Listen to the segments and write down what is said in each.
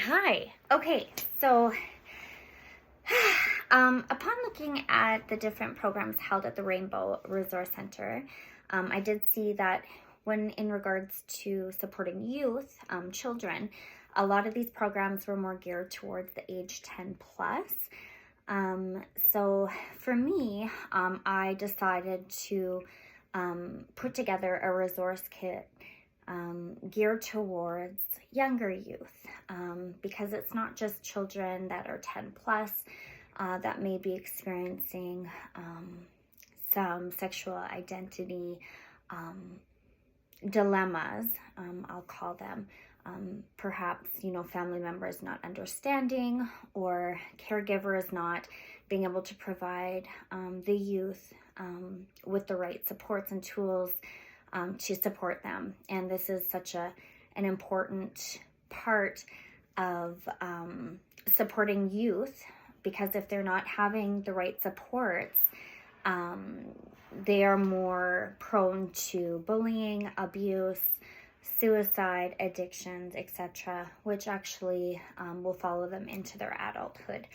Hi. Okay, so upon looking at the different programs held at the Rainbow Resource Center, I did see that when in regards to supporting youth, children, a lot of these programs were more geared towards the age 10 plus. So for me, I decided to put together a resource kit geared towards younger youth, because it's not just children that are 10 plus that may be experiencing some sexual identity dilemmas, I'll call them. Perhaps, family members not understanding or caregivers not being able to provide the youth with the right supports and tools to support them. And this is such an important part of supporting youth, because if they're not having the right supports, they are more prone to bullying, abuse, suicide, addictions, etc., which actually will follow them into their adulthood.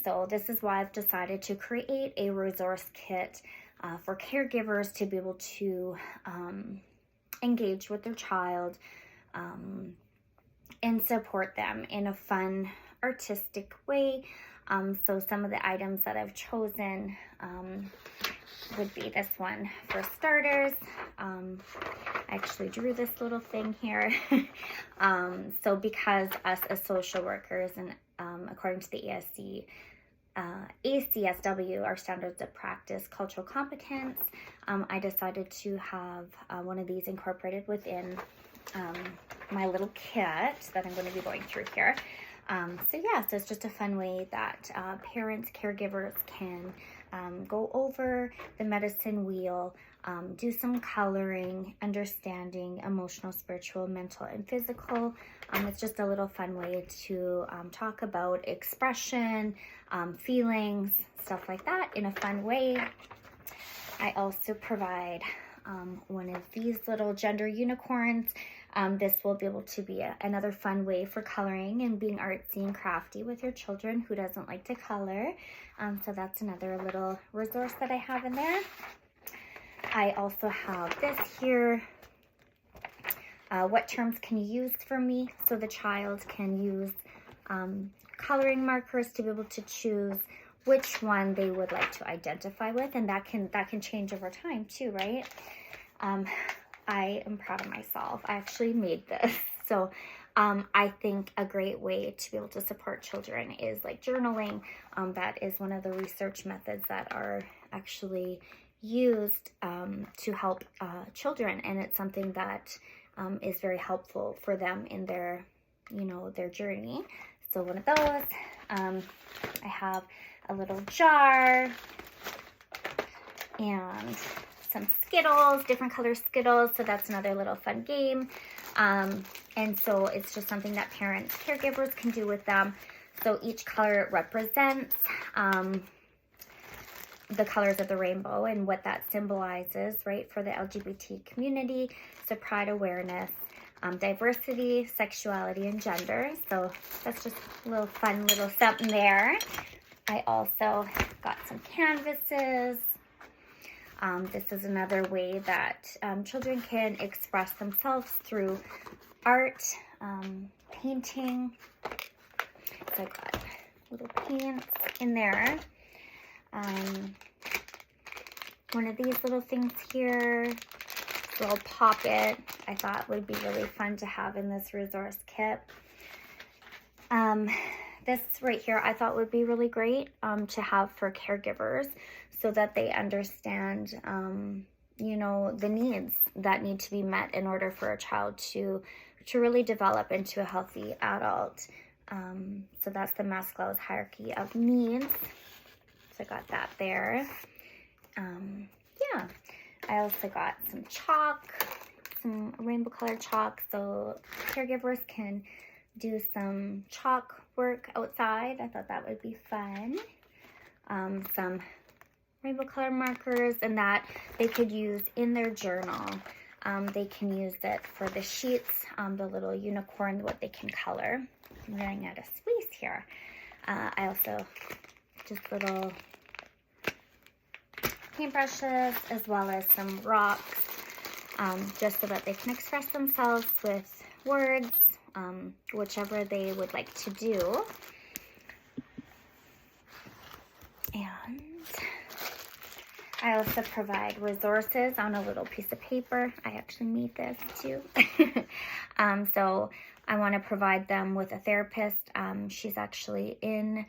So this is why I've decided to create a resource kit for caregivers to be able to engage with their child and support them in a fun, artistic way. So some of the items that I've chosen would be this one for starters. I actually drew this little thing here. So because us as social workers and according to the ACSW, our standards of practice, cultural competence, I decided to have one of these incorporated within my little kit that I'm going to be going through here. So it's just a fun way that parents, caregivers can go over the medicine wheel, do some coloring, understanding emotional, spiritual, mental, and physical. It's just a little fun way to talk about expression, feelings, stuff like that in a fun way. I also provide one of these little gender unicorns. This will be able to be another fun way for coloring and being artsy and crafty with your children who doesn't like to color. So that's another little resource that I have in there. I also have this here. What terms can you use for me? So the child can use coloring markers to be able to choose which one they would like to identify with, and that can change over time too, right? I am proud of myself. I actually made this. So I think a great way to be able to support children is like journaling. That is one of the research methods that are actually used to help children, and it's something that is very helpful for them in their journey. So one of those. I have a little jar and some Skittles, different color Skittles. So that's another little fun game. And so it's just something that parents, caregivers can do with them. So each color represents the colors of the rainbow and what that symbolizes, right, for the LGBT community. So pride, awareness, diversity, sexuality, and gender. So that's just a little fun little something there. I also got some canvases. This is another way that children can express themselves through art, painting. So I got little paints in there. One of these little things here, little pop-it, I thought would be really fun to have in this resource kit. This right here I thought would be really great to have for caregivers so that they understand, the needs that need to be met in order for a child to really develop into a healthy adult. So that's the Maslow's hierarchy of needs. So I got that there. I also got some chalk, some rainbow colored chalk, so caregivers can do some chalk work outside. I thought that would be fun. Some rainbow color markers, and that they could use in their journal They can use it for the sheets, the little unicorn, what they can color. I'm running out of space here. I also just little paintbrushes as well as some rocks, just so that they can express themselves with words, whichever they would like to do. And I also provide resources on a little piece of paper. I actually made this too. So I want to provide them with a therapist. She's actually in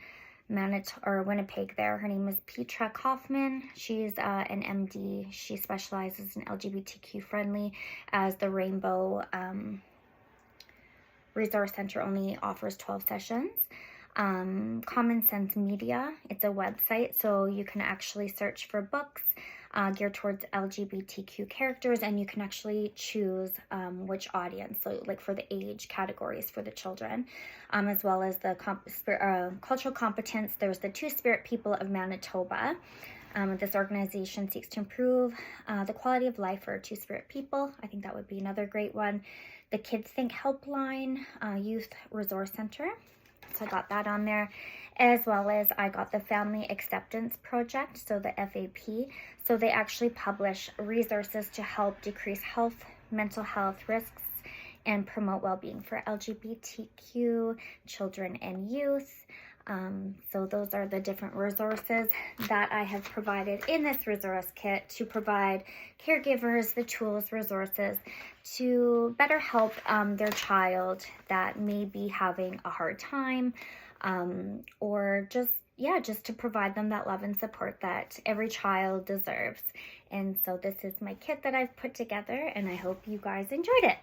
Winnipeg there. Her name is Petra Kaufman. She's an MD. She specializes in LGBTQ friendly, as the Rainbow Resource Center only offers 12 sessions. Common Sense Media, it's a website, so you can actually search for books geared towards LGBTQ characters, and you can actually choose which audience, so like for the age categories for the children, as well as the cultural competence. There's the Two-Spirit People of Manitoba. This organization seeks to improve the quality of life for Two-Spirit people. I think that would be another great one. The Kids Think Helpline, Youth Resource Center. So I got that on there, as well as I got the Family Acceptance Project, so the FAP. So they actually publish resources to help decrease mental health risks and promote well-being for LGBTQ children and youth. So those are the different resources that I have provided in this resource kit to provide caregivers the tools, resources to better help their child that may be having a hard time, or just to provide them that love and support that every child deserves. And so this is my kit that I've put together, and I hope you guys enjoyed it.